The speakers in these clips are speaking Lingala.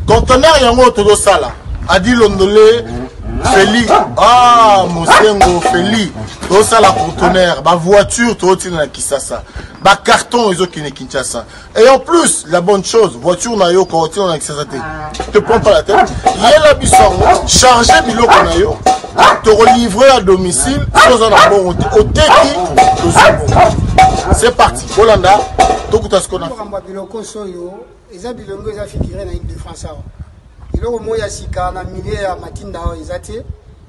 Conteneur yango todo sala. Adi Londolé, Feli. Ah, Mosengo, Feli. Todo sala conteneur. Ba voiture, todo tina Kisasa. Ba carton, ils ont qui Kinshasa. Et en plus, la bonne chose, voiture na yo, quand on a Kisasa. Te prends pas la tête. Yé la bisson, chargé biloko na yo. Te relivrer à domicile. C'est parti. Holanda. Tout ce qu'on a fait. Biloko moya sika na milieu ya matinda ezate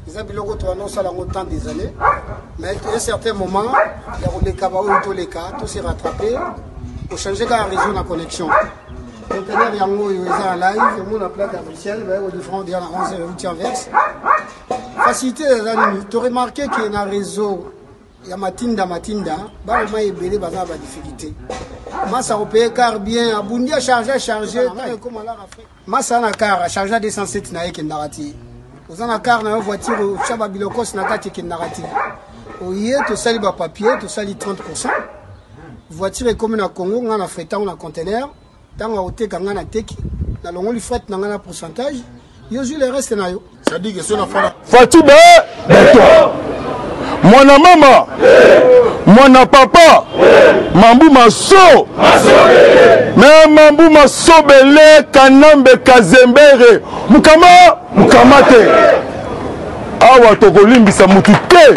eza biloko to annonce la longtemps des années mais à un certain moment il y a les cabao tous les cas tout s'est rattrapé pour changer la réseau de connexion conteneur yango eza en live mon en plaque à Bruxelles au différent dia na 11 route inverse facilité tu remarqué qu'il y a un réseau ya matinda ba ma ebele baza ba difficulté massa opé car bien abundi a charger comme là Afrique massa na car a charger 207 na yeke narati ozana car na voiture chaba bilokos na kati ke narati oye to sali ba papier to sali 30% voiture comme na Congo ngana fretant na conteneur tanga oteka ngana teki na longo li fret na ngana pourcentage yo ju le reste na yo ça dit que c'est na fala Fatibe beto Mwana mama, mwana papa, mambu maso, mais mambu maso bele kanambe kazembere, mukamate, awa tokolimbisa mutu te.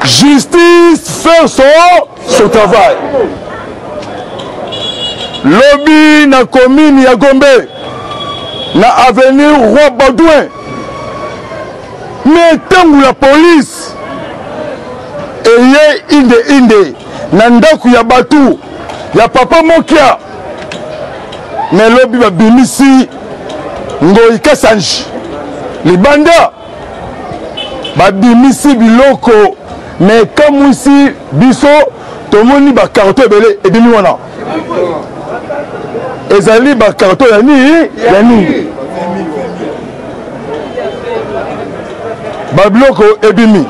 Justice fait son travail. Lobby na commune ya Gombe, na avenue Roi Baudouin. Mais tant que la police est inde nandaku ya batu ya papa mokia mais lobi ba bimisi ngoi kasanji libanda ba bimisi biloko mais comme ici biso tomoni ba carton ebele ebimi wana ezali ba carton ya ni babiloko ebimi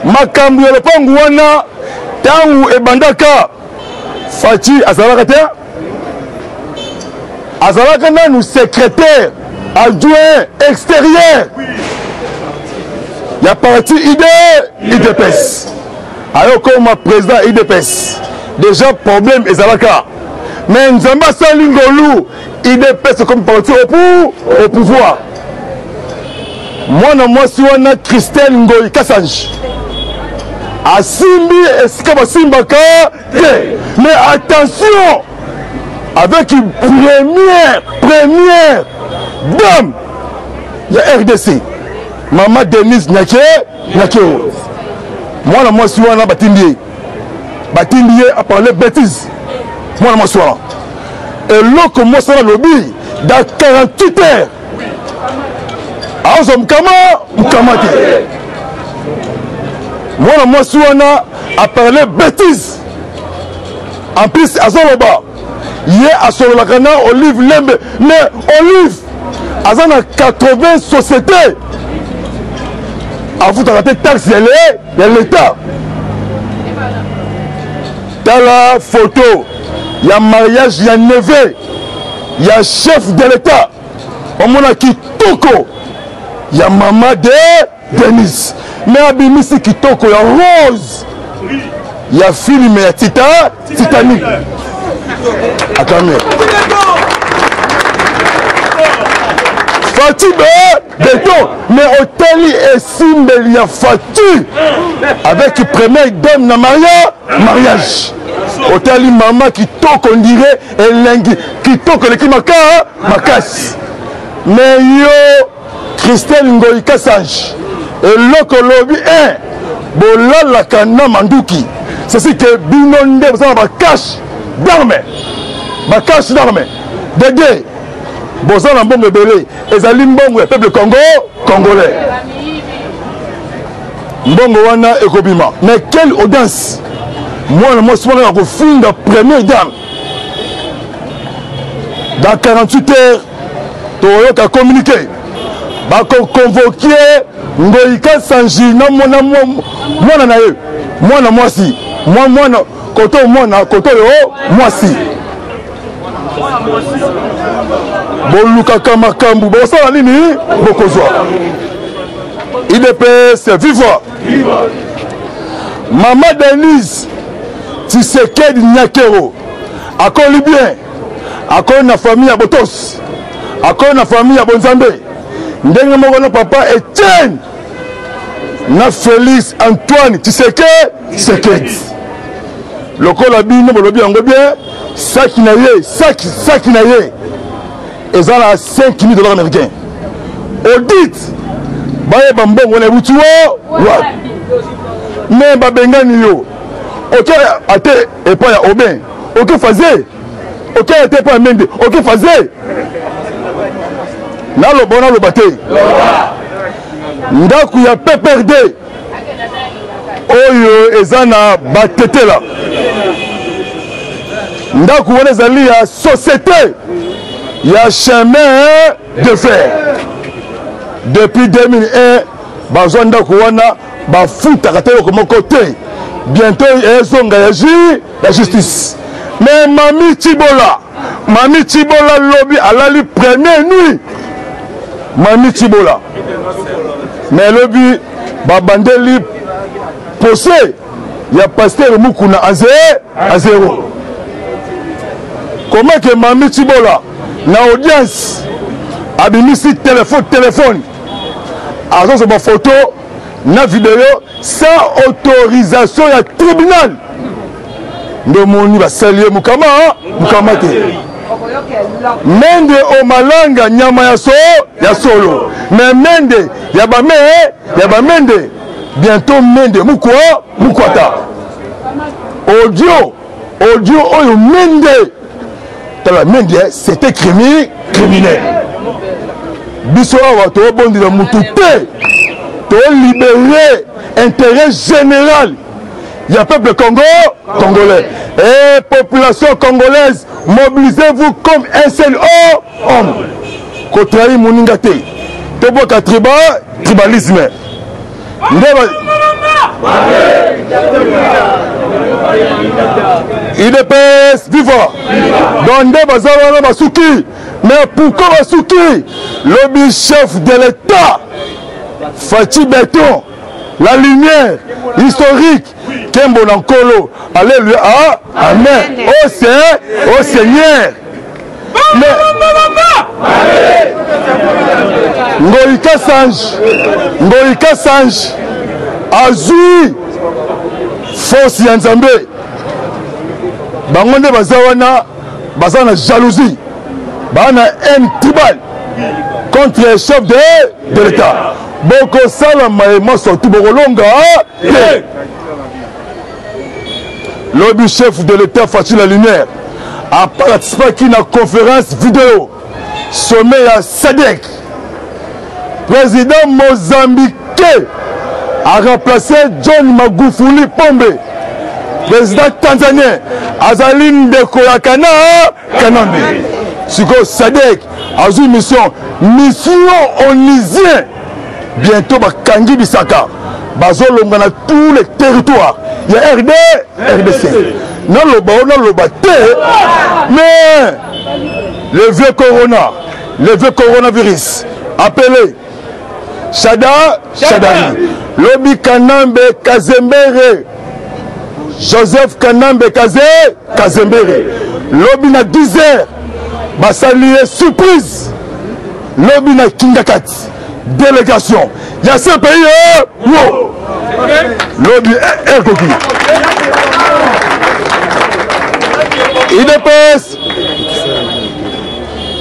makambo ya lopangu wana tangu ebandaka Fati azalaka te azalaka nanu secrétaire adjoint extérieur ya parti IDPS ayo koma président IDPS déjà problème ezalaka mais nzambe asali ngolu IDPS comme parti au pouvoir. Mwana mwasi wana Christelle Ngoi Kasanji asimbi esika basimbaka te mais attention avec une première dame ya RDC Maman Denise Nyake mwana mwasi wana batindi a parlé bêtise mwana mwasi wana et loko mwasi wana lobi dans 48 heures azo mkamate mwana mwasi wana a parlé bêtise en plus azoloba ye asololaka na Olive Lembe mais Olive aza na 80 sociétés avutaka te taxe ya l'état tala photo ya mariage ya neveu ya chef de l'état omona kitoko ya mama de Denise mais abimisi kitoko ya Rose ya film ya Titanic atame Fati béton mais hôtel et symbole ya Fati avec première dame na mariage hôtel maman kitoko on dirait elengi kitoko leki makasi mais yo Christelle Ngoi Kasanji et loko lobi bolala kana manduki c'est ce que binonde vous avez ba cash d'armes dede bozana mbongo belé ezali mbongo ya peuple congolais mbongo wana ekobima mais quelle audace moi moi souvent ko finga première dame dans 48 heures toyoka communiquer bako convoquer Ngoi Kasanji na mwana na ye mwana mwasi mwana côté mwana côté yo mwasi bolukaka makambu bosala nini bokozwa IDPS viva Mama Denise Tshisekedi Nyakero akoli bien akoli na famille ya Botos akoli na famille ya Bonzambe ndenge moko na papa Etienne na Félix Antoine Tshisekedi lokola bino bolobi yango bien saki na ye eza na $5,000 américains audit baye bambongo na butu wa mais babengani yo ok ate epa ya Aubin ok faze ok ate epa ya Mende ok faze naloba te ndako ya PPRD oyo eza na batetela ndako wana ezali ya société ya chemin de fer depuis 2001 bazwa ndako wana bafutaka te eloko moko te bientôt ezonga ya justice mais Mami Chibola lobi alali première nuit Mami Chibola mais lobi babandeli procès ya pasteur Mukuna à zéro comment que Mami Chibola na audience abimisi téléphone azonso ba photo na vidéo sans autorisation ya tribunal ndomoni basalie mukama te Mende omalanga nyama ya solo mais Mende ya Mende bientôt Mende mukwata audio oyo Mende tala Mende c'était criminel biso awa to bondi na mutu te to libérer intérêt général il y a peuple congolais et population congolaise mobilisez-vous comme un seul homme kotrahi moninga te to boka tribalisme IDPS viva donde bazala basuki mais pourquoi basuki le chef de l'État Fachi Béton la lumière historique Kembo Nankolo alléluia amen au Seigneur Ngoïka Sange azui force ya Nzambe bango nde baza na jalousie bana haine tribal contre le chef de l'État boko salama ema surtout bokolonga le chef de l'État Fachi la lumière a participé à une conférence vidéo sommet à SADC. Président mozambiquais a remplacé John Magufuli Pombe. Président tanzanien Azaline de Koyakana Kanambe. Siko SADC a une mission onisienne. Bientôt Bakangi Bisaka. Bazolonga na tous les territoires. Il y a RDC. Non le baté. Mais le vieux coronavirus appelé Shadari. Lobi Kanambe Kazembere. Joseph Kanambe Kazembere. Lobi na 10 heures. Basalier surprise. Lobi na Kingakati. Délégation. Il y a 5 pays. Lobby Ergoki.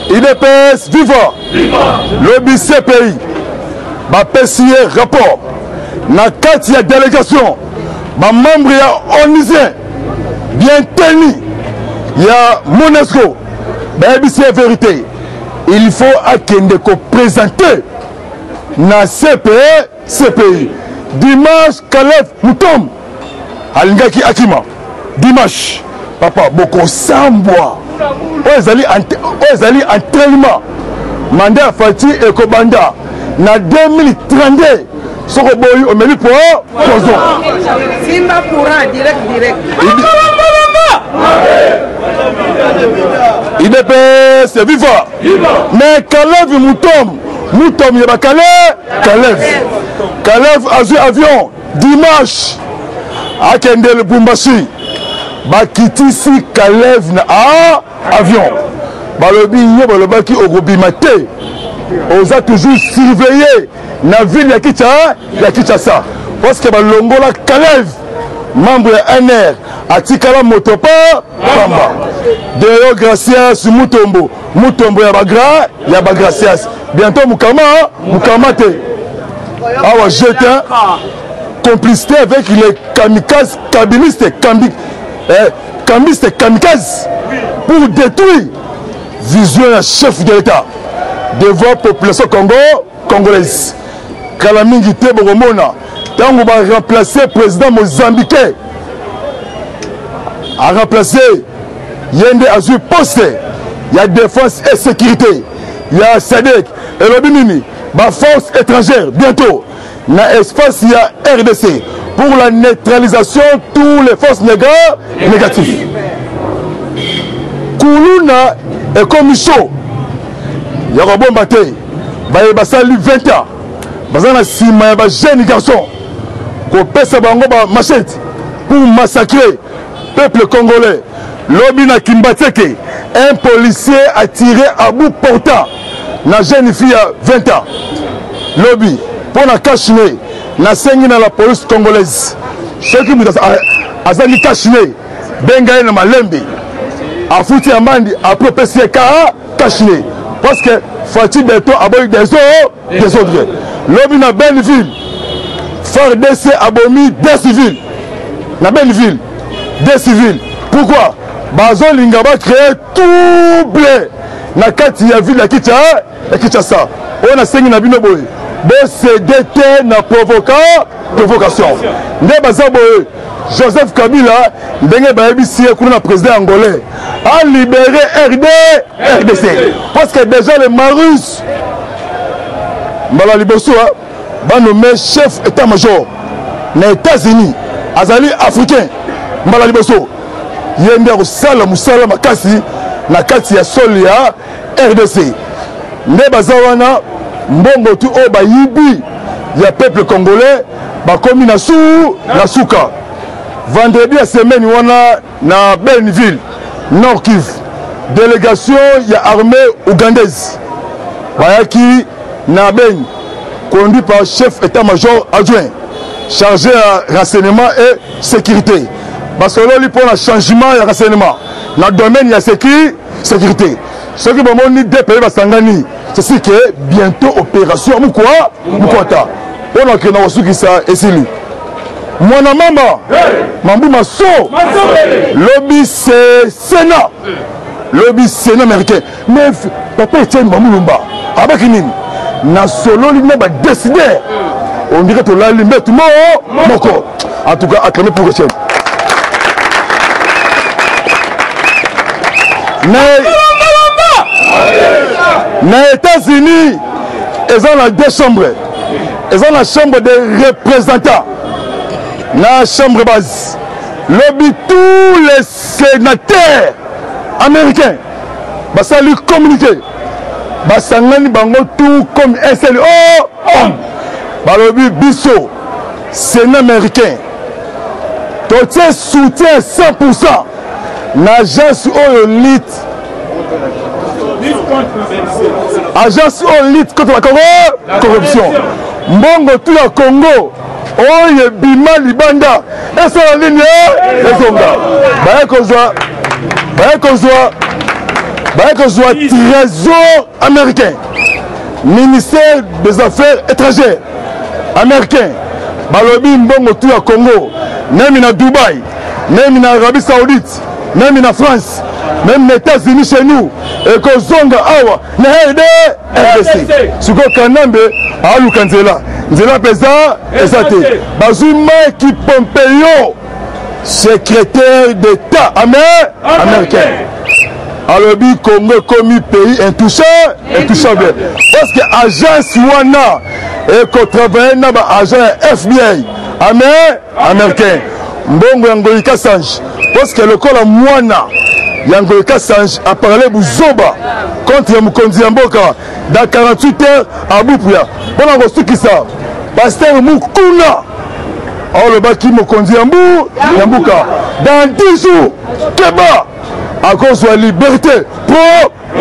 IDPS viva. Lobby CPI. Ma PCA rapport. Na 4 délégation. Ma membre ya onisien. Bien tenu. Il y a Monesco. C'est vérité. Il faut attendre qu'on présente. Na CPI Dimanche Kalef Moutom Alingaki Akima Dimanche papa boko sambwa Ozali entraînement mandat Fati et Kobanda na 2032 soko boy omeli pour Simba courant direct IDPS viva. Mais Kalev Moutom yaba Kalev azui avion dimanche à Kendel Bumbashi bakitisi Kalev na avion balobi nye balobaki okobimate oza toujours surveillé na ville ya Kinshasa parce que balongola Kalev membre ya NR atikala moto pa pamba Deo Gracias Mutombo ya Gracias bientôt Mukama te awa jeté complicité avec les kamikazes kabilistes kamikazes pour détruire vision ya chef de l'État devant la population congolaise kalamingi te bokomona tango ba remplacer président mozambicain a remplacé Yende Azur poste, il y a défense et sécurité, il y a SADC, et le Binini, la force étrangère, bientôt, dans l'espace, il y a RDC, pour la neutralisation de toutes les forces négatives. Koulouna et Komisho, il y a un bon bataille, il y a 20 ans, il y a un jeune garçon, qui pèse un machette pour massacrer le peuple congolais. Lobi na Kimbateke, un policier a tiré à bout portant na jeune fille à 20 ans. Lobi, pour na cacher, na sengi na la police congolaise. Ceux qui nous a zali caché, bengaye na malembe. A fouti amandi, a propessé caché. Parce que Fatih Beto a boy des autres. Lobi na Belleville, FARDC a bomi des civils. Na Belleville, des civils. Pourquoi? Bazo Lingaba créé tout blé. Na kati ya ville ya Kinshasa. On a sengi na bino boy. Bo CDT na provocation. Nde baza boy. Joseph Kabila ndenge ba ebisi kuna na président angolais a libéré RDC. Parce que déjà les Marus Mbala Liboso va nommer chef état-major na États-Unis. Azali africain. Mbala Liboso yende osala musala makasi na kati ya sol ya RDC nde baza wana mbongo tu o bayibi ya peuple congolais bakomi na suka vendredi ya semaine wana na Benville Nord Kivu délégation ya armée ougandaise bayaki na Beni conduit par chef état-major adjoint chargé à renseignement et sécurité. Parce que là, il y a un changement de renseignement. Dans le domaine, il y a sécurité. Ce qui va monter deux pays, c'est que bientôt, opération, Moukwata. On a créé un qui ça et c'est lui. Moi, maman, Mambou Masso, lobby c'est Sénat. Lobby Sénat américain. Mais papa est un Mambou Lumba. Avec une na solo, il n'a pas décidé. On dirait que là, il met tout le monde. En tout cas, acclamé pour le chien. Les États-Unis, ils ont deux chambres. Ils ont la chambre des représentants. La chambre base. Lobby tous les sénateurs américains. Ça lui communiquer. Ça lui bango tout comme un seul homme. Lobby Bisso, Sénat américain. Tout soutien 100%. L'agence Olit. Agence Olit contre la corruption. Mbongo tout le Congo. Oye Bima Libanda. Et sur la ligne, trésor américain. Ministère des Affaires étrangères américain. Balobi Mbongo tout le Congo. Même na Dubaï. Même en Arabie Saoudite. Même en France, même les États-Unis chez nous, et que Zonga Awa, RDC. Ce que Kanambe, Alou Kanzela, Nzela Pesa, et ça t'est. Bazouma qui Pompeo, secrétaire d'État américain. Alors, Congo comme pays intouchable. Parce que l'agence Wana, et qu'on travaille dans l'agent FBI, américain. Mbongo Yangoïka Sanj. parce que le col à Moana yango Kassange a parlé Bouzoba contre Mukonzi Mboka dans 48 heures à Boupouya. Bon on va ça. Pasteur Mukuna. Alors le baki Mukonzi Mboka dans 10 jours Keba à cause de la liberté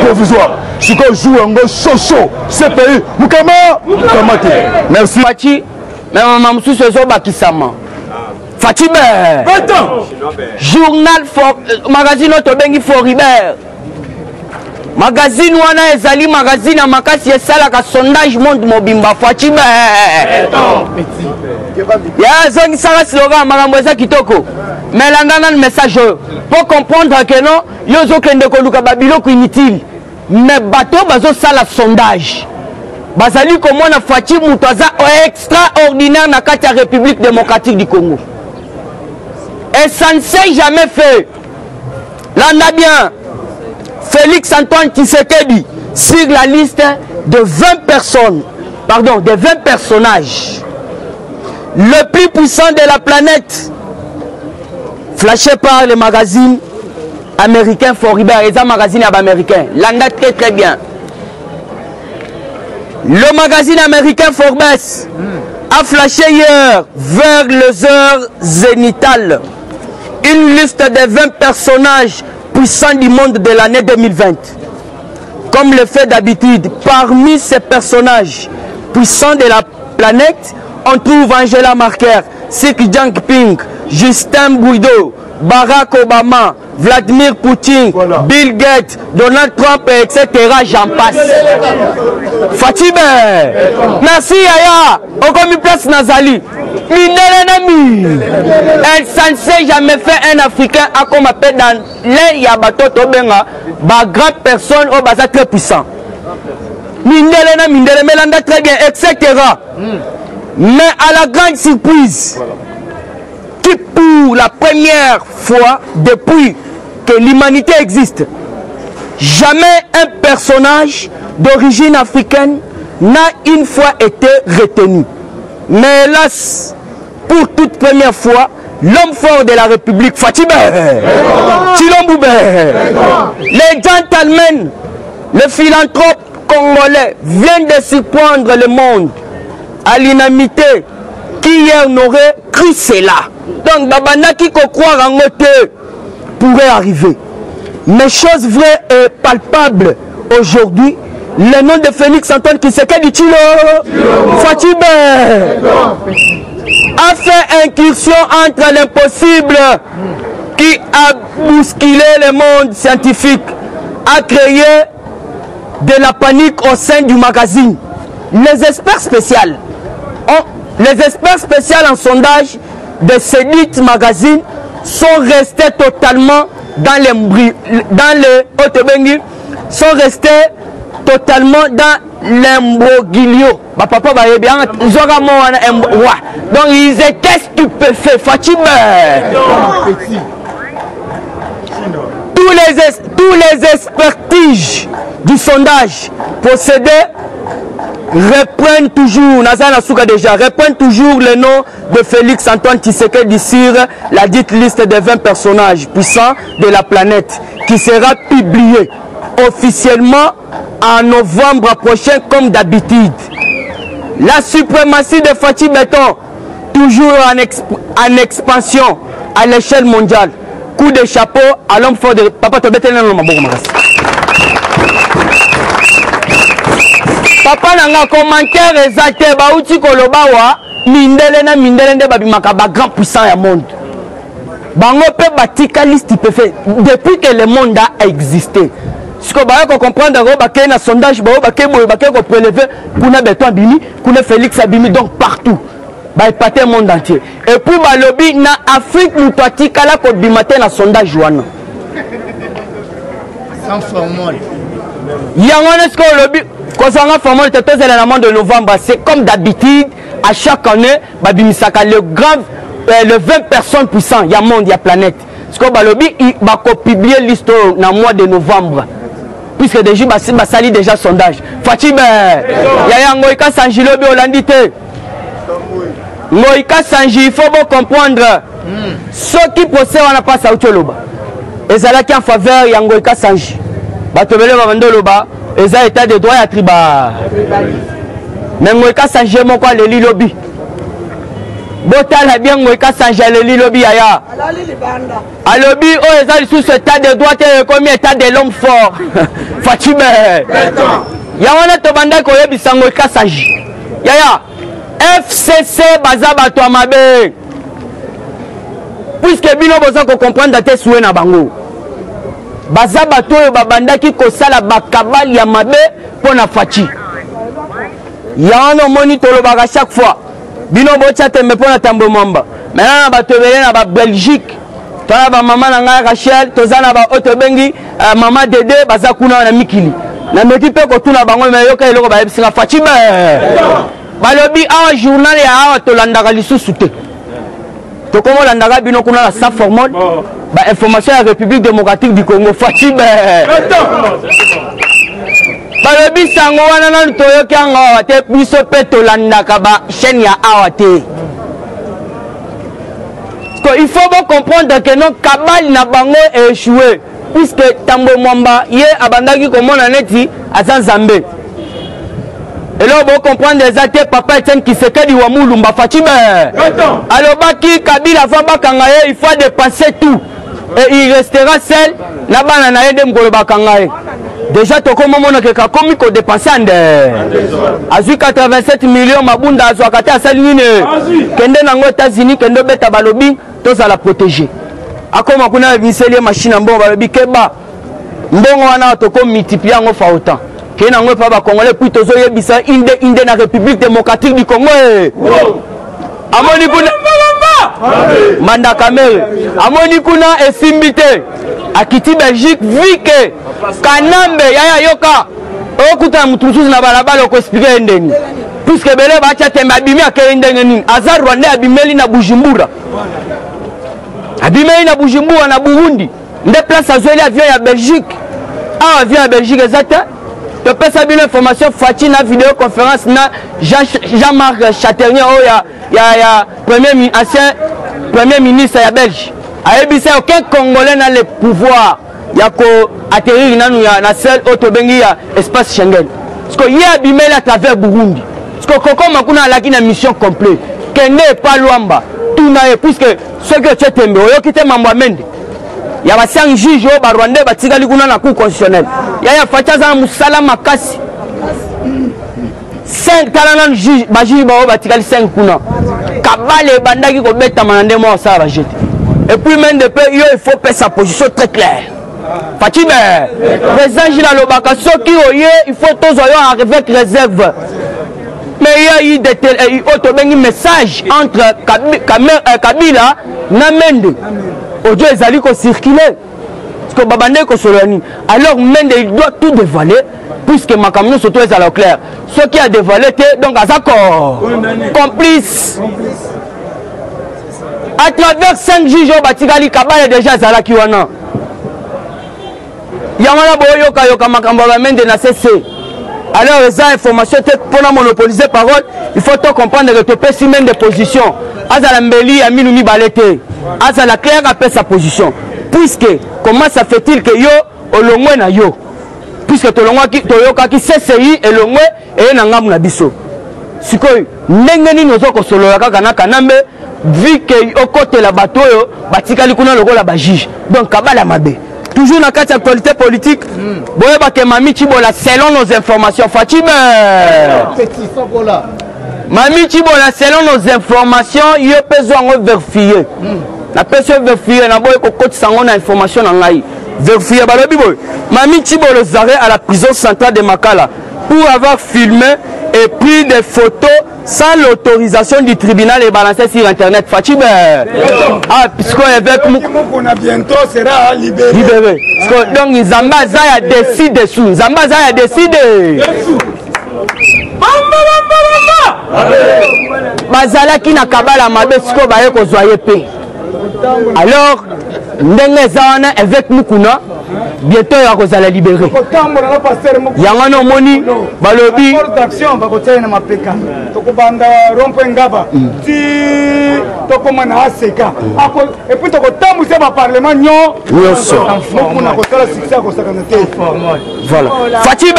provisoire. Si on joue un gros chaud, c'est pays. Mukama. Merci. Fati, mais maman sous ce jour bakisama. Fati ben. Journal for magazine Otobengi Foribert. Magazine wana ezali magazine ya makasi esala ka sondage monde mobimba Fati ben. Ya zongi sara slogan makambo eza kitoko. Mais landana le message pour comprendre que non yozo kende ko luka babilo ko inutile. Mais bateau bazo sala sondage. Bazali komona Fati Moutaza extraordinaire na kati ya République démocratique du Congo. Et ça ne s'est jamais fait. Là on a bien Félix Antoine Tshisekedi sur la liste de 20 personnes, pardon, de 20 personnages. Le plus puissant de la planète, flashé par les magazines américains Foribert, et ça magazine américain. L'anda très très bien. Le magazine américain Forbes a flashé hier vers les heures zénithales une liste de 20 personnages puissants du monde de l'année 2020. Comme le fait d'habitude, parmi ces personnages puissants de la planète, on trouve Angela Merkel, Xi Jinping, Justin Trudeau, Barack Obama, Vladimir Poutine, voilà. Bill Gates, Donald Trump, etc. J'en passe. Fatime, merci Yaya. On a mis place Nazali. Elle s'en sait jamais fait un Africain à comme appelle dans les Yabato Tobenga, ba grande personne au bazar très puissant. Mindelena, Melanda très bien, etc. Mais à la grande surprise, qui pour la première fois depuis que l'humanité existe, jamais un personnage d'origine africaine n'a une fois été retenu. Mais hélas, pour toute première fois, l'homme fort de la République, Fatime, Chilomboubé, les gentlemen, le philanthrope congolais vient de surprendre le monde à l'inamité qui hier n'aurait cru cela. Donc, Babana qui croire en côté pourrait arriver. Mais chose vraie et palpable aujourd'hui, le nom de Félix Antoine Tshisekedi Fatime a fait incursion entre l'impossible qui a bousculé le monde scientifique, a créé de la panique au sein du magazine. Les experts spéciaux en sondage de ces dites magazines sont restés totalement dans l'imbroglio. Donc ils étaient stupéfaits. Fatime. Tous les expertises du sondage possédés reprennent toujours le nom de Félix Antoine Tshisekedi sur la dite liste de 20 personnages puissants de la planète qui sera publiée officiellement en novembre prochain comme d'habitude. La suprématie de Fatih Béton, toujours en expansion à l'échelle mondiale. Coup de chapeau à l'homme fort de Papa Tobetene Papa nanga commentaire exalté bauti kolobawa mindele nde babimaka ba grand puissant ya monde. Bango pe batika liste peut faire depuis que le monde a existé. Ce que ba ko comprendre ba ke na sondage ba ke ko prélever kuna Béton Bimi, kuna Félix Abimi donc partout. Ba épater le monde entier. Et puis ba lobby na Afrique mutatika la ko bimate na sondage wana. Sans formule. Yangone ce que lobby concernant formule tete le mois de novembre, c'est comme d'habitude à chaque année babimisaka le 20 personnes puissantes, il y a monde, il y a planète. Ce que ba lobby il va publier l'histoire dans le mois de novembre. Puisque déjà ba sali déjà sondage. Fatime Yaya Ngoïka Sanji lobi Holandité. Ngoïka Sanji, il faut comprendre soki procès wana mpasi auti oloba ezalaki en faveur ya Ngoïka Sanji bato ebele babanda oloba eza état de droit ya tribal mais Ngoïka Sanji moko aleli lobi botala bien Ngoïka Sanji aleli lobi yaya alobi oyo eza lisusu état de droit te ekomi état de l'homme fort Fatime yango wana tobandaki koyebisa Ngoïka Sanji yaya FCC baza bato ya mabe puisque bino boza comprendre te souhait na bango baza bato oyo babandaki kosala bakabali ya mabe mpo na Faci yango omoni tolobaka chaque fois bino botya tembe mpo na Tambo Mwamba maintenant na bato ebele na babelgique tona bamama na ngai Rachel toza na baoyo tobengi mama Dede baza kuna na mikili na meki mpe kotuna bango me yoka eloko bayebisinga Faci be balobi awa journal ya awa tolandaka lisusu te tokomolandaka bino kuna na sa formol information ya République démocratique du Congo Faci be balobi sango wana nanu toyoki yango awa te biso mpe tolandaka chaîne ya awa te il faut bon comprendre que non kabali na bango échoué puisque Tambo Mwamba ye abandaki komona neti aza nzambe elo bo comprendre eza te papa Etienne Tshisekedi wa Mulumba Faci be alobaki Kabila va bakanga ye il faut dépasser tout et il restera seul na bana na ye nde mokolo bakanga ye déjà tokomomona ke kakomi kodépense ande azwi 87 millions mabunda azwaka te asali nini kende nango États-Unis kende obeta balobi tozala protégé akoma kuna miseli machine mbongo balobi keba mbongo wana tokomultiplie yango fa autant ke nango epa bakongolais puis tozoyebisa inde na République démocratique du Congo amoni kuna Manda Kamere amoni kuna esimbi te akiti Belgique vi ke Kanambe yaya yoka okuta mutu mususu na balabala okoexplike ndenge puisque bele batya tembe abimi akei ndenge nini aza Rwanda abimeli na Bujumbura abimeli na Bujumbura na Burundi nde place azweli avion ya Belgique awa avion ya Belgique eza te topesa bino information Faci na vidéoconférence na Jean-Marc Chaternier oyo ya ancien premier ministre ya Belge ayebisa aucun Congolais na le pouvoir ya ko atterrir nanu ya na seul otobengi ya espace Schengen parce que ye abimeli à travers Burundi parce que kokoma kuna alaki na mission complète kende pas Luamba tuna ye puisque ce que tu tembe oyoki te mambo amende ya basiang juge oyo barwandais batikali kuna na cour constitutionnelle yaya Faci aza na mosala makasi 5 tala nanu juge bajuge baoyo batikali 5 kuna kabale ebandaki kobetama na nde mwa osala bajete et puis même de peu yo il faut faire sa position très claire Faci be président Gilles alobaka soki oye il faut tozwa yo avec réserve mais il y a eu un message entre Kabila na Mende audio ezali ko circuler parce que babande ko solani alors Mende il doit tout dévoiler puisque makamino surtout est à clair ce qui a dévoilé donc à complice à travers 5 juges batikali Kabala déjà zalaki wana yamana boyoka yoka makambo ba Mende na CC. Alors, les informations pour monopoliser parole, il faut tout comprendre que tu peux s'y mettre des positions. Azala Mbeli a mis balete. Azala clair a sa position. Puisque, comment ça fait-il que yo, au longwe na yo? Puisque Toyoka qui CCI et longwe et nangam na biso. Sikoy, nengeni nozo ko solo la kana kanambe, vu que au côté la bateau yo, batika likuna logo la bajige. Donc, kabala mabe. Toujours dans la actualité politique, boyeba ke Mami Chibola selon nos informations Faci be Mami Chibola selon nos informations yo pezo ngo vérifier na peso vérifier na boye ko kotisa ngo na information na ngai vérifier balobi boy Mami Chibola zaré à la prison centrale de Makala pour avoir filmé et pris des photos sans l'autorisation du tribunal et balancé sur internet. Faci be ah puisque avec Mokona bientôt sera libéré. Donc Zamba Zaya décide dessous. Zamba Zaya décide. Bazala qui na kabala mabe siko baye ko zoye pe. Alors, ndenge zawana avec Mukuna, bientôt il va la libérer. Yango no moni balobi d'action va côté na mapeka. Toko banda rompo ngaba. Ti toko mana aseka. Et puis toko tamu se ba parlement nyo. Mukuna ko sala succès ko sakanate. Voilà. Fatibe.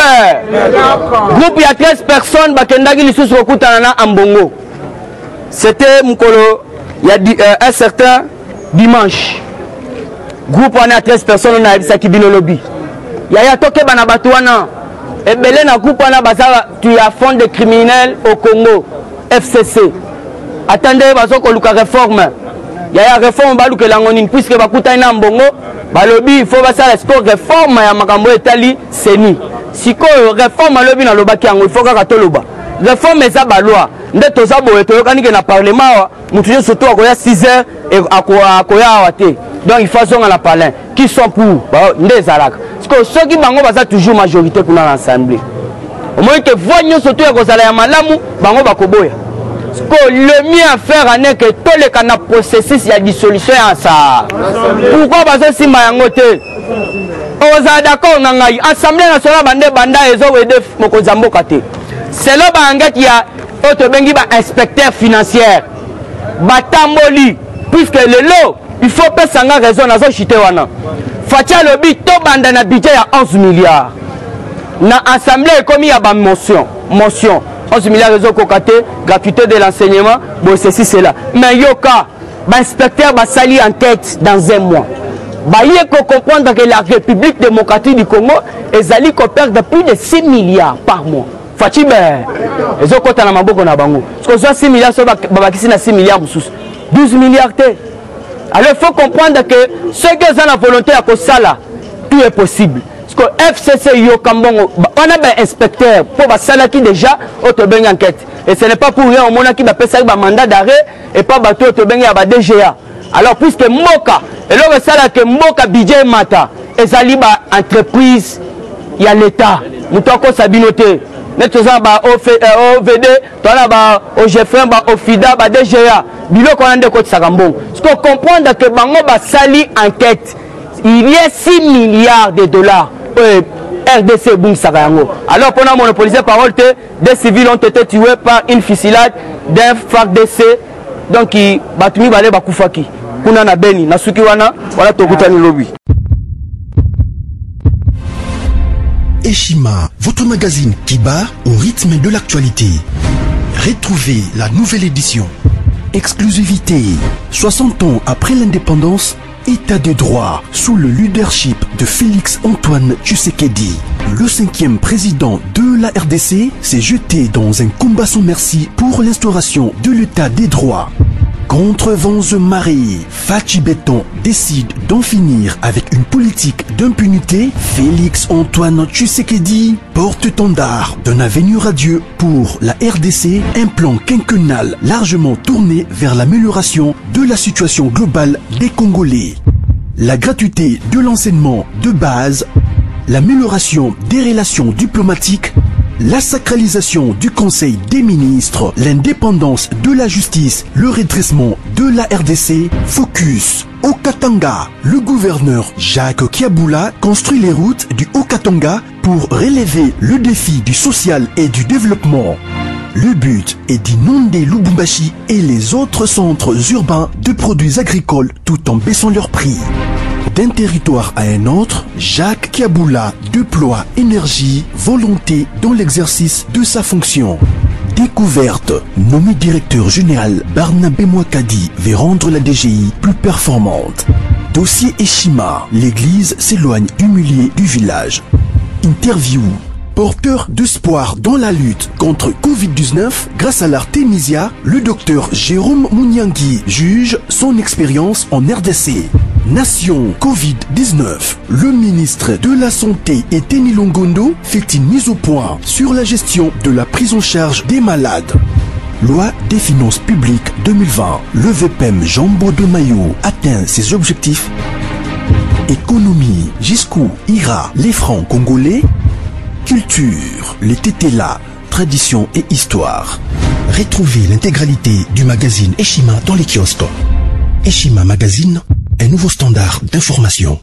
Groupe il y a 13 personnes bakendagi lisusu okutana na Ambongo. C'était Mukolo, il y a un certain dimanche. Groupe on a 13 personnes, on a dit Kibino Lobby. Il y a toke banabatuana. Et belé na groupe on a bazar, tu as fond de criminels au Congo, FCC. Attendez, bazo ko luka réforme. Il y a réforme balu que langonine puisque bakuta ina mbongo, balobi il faut basa la score réforme ya makambo etali seni. Siko réforme lobby na lobaki yango il faut ka toloba. Réforme eza ba loi. Nde toza boye toyokani ke na parlement mutu surtout akoya 6 heures et akoya awate. Donc il faut zonga la parler qui sont pour nde zalaka. Parce que ceux qui bango baza toujours majorité pour l'assemblée. Au moins que voyons surtout ya kozala ya malamu bango bakoboya. Parce que le mieux à faire est que tous les canaux processus ya dissolution ya ça. Pourquoi baza simba yango te? Oza d'accord na ngai assemblée nationale bande banda ezo wede mokozambo kate. C'est là qu'il y a un inspecteur financier. Batamboli, puisque le lot, il faut pas s'en raison dans ce chité. Fatia Lobby, tout bande na budget à 11 milliards. Na assemblée, comme il y a une motion. 11 milliards de kokate, gratuité de l'enseignement, bon, ceci, c'est là. Mais yoka, l'inspecteur va salir enquête dans un mois. Il faut comprendre que la République démocratique du Congo est perd plus de 6 milliards par mois. Fatibe, les autres côtés na maboko na bango. Parce que 6 milliards, babakisi na 6 milliards, 12 milliards. Alors il faut comprendre que ceux qui ont la volonté à Kosala, tout est possible. Parce que FCC Yokambongo, on a un inspecteur pour Basala qui déjà autobeng enquête. Et ce n'est pas pour rien au monde qui va passer un mandat d'arrêt et pas bateau autobeng à DGA. Alors puisque Moka, et là on sait que Moka budget mata, et ça libre entreprise, il y a l'État. Nous t'avons sabinoté. Nous avons OVD, au GFM, au FIDA, au DGA. Bilo qu'on a de côté Sagambon. Parce qu'on comprend que Bango va sali enquête. Il y a 6 milliards de dollars. RDC Boum Sagayango. Alors pendant monopolisé parole, des civils ont été tués par une fusillade d'un FARDC. Donc il batumi balé bakufaki. Kuna na beni, na suki wana, wala tokutani lobby. Eshima, votre magazine qui bat au rythme de l'actualité. Retrouvez la nouvelle édition. Exclusivité. 60 ans après l'indépendance, État de droit sous le leadership de Félix Antoine Tshisekedi. Le 5e président de la RDC s'est jeté dans un combat sans merci pour l'instauration de l'État des droits. Contre vents et marées, Fachi Béton décide d'en finir avec une politique d'impunité. Félix Antoine Tshisekedi, porte-étendard d'un avenir radieux pour la RDC, un plan quinquennal largement tourné vers l'amélioration de la situation globale des Congolais. La gratuité de l'enseignement de base, l'amélioration des relations diplomatiques, la sacralisation du Conseil des ministres, l'indépendance de la justice, le redressement de la RDC, focus au Katanga. Le gouverneur Jacques Kiaboula construit les routes du Haut-Katanga pour relever le défi du social et du développement. Le but est d'inonder Lubumbashi et les autres centres urbains de produits agricoles tout en baissant leurs prix. D'un territoire à un autre, Jacques Kiaboula déploie énergie, volonté dans l'exercice de sa fonction. Découverte, nommé directeur général, Barnabé Mouakadi veut rendre la DGI plus performante. Dossier Eshima, l'église s'éloigne humiliée du village. Interview, porteur d'espoir dans la lutte contre Covid-19, grâce à l'Artemisia, le docteur Jérôme Mouniangui juge son expérience en RDC. Nation Covid-19, le ministre de la Santé Eteni Longondo fait une mise au point sur la gestion de la prise en charge des malades. Loi des finances publiques 2020, le VPM Jambo de Mayo atteint ses objectifs. Économie, jusqu'où ira les francs congolais? Culture, les tétélas, tradition et histoire. Retrouvez l'intégralité du magazine Eshima dans les kiosques. Eshima Magazine, un nouveau standard d'information.